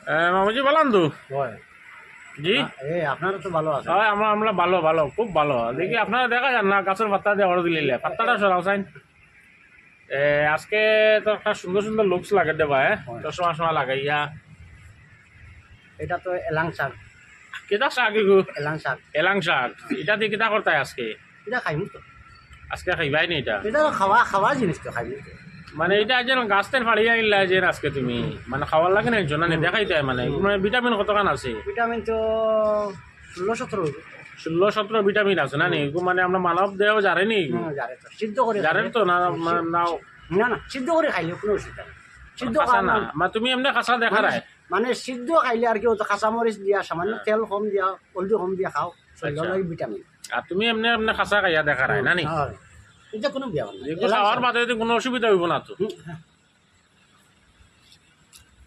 মামুজি বলান তো হয় জি আপনারা তো ভালো আছে। হয় আমরা আমরা ভালো ভালো খুব ভালো দেখি আপনারা দেখা যান না গাছের পাত্তা দিয়ে অর্ডার দিলে পাত্তাটা সরাও চাইন আজকে তো একটা সুন্দর সুন্দর লুকস লাগে দেবা হয়। চশমা সময় লাগাইয়া এটা তো এলাং শাক। কেটা শাক এগু এলাং শাক এলাং শাক এটা দিয়ে কেটা করতায় আজকে এটা খাইমু তো। আজকে খাইবাই নি এটা এটা তো খাওয়া খাওয়া জিনিস তো খাইমু তো। মানে এটা যেন গাছতেন ফাড়িয়া ইল্লা যে আজকে তুমি মানে খাওয়ার লাগে না একজন না দেখাইতে মানে ভিটামিন কতখান আছে ভিটামিন তো 16-17 হইব। 16-17 ভিটামিন আছে না নি এগু মানে আমরা মানব দেহ জানেনি জারে তো সিদ্ধ করে জানেন খাইলে- তো না না না না সিদ্ধ করে খাইলে কোনো অসুবিধা নেই। সিদ্ধ খাসা না খাওয়া- মানে তুমি এমনি খাসা দেখা রায় মানে সিদ্ধ খাইলে আর কি কাঁচা মরিচ দিয়া সামান্য তেল কম দিয়া হলদি কম দিয়া খাও শরীরের লাগি ভিটামিন। আর তুমি এমনি এমনি খাসা খাইয়া দেখা রায় না নি হয়। এটা কোনো বিয়া নাই। এগুলো খাওয়ার বাদে যদি কোনো অসুবিধা হইব না তো হুম,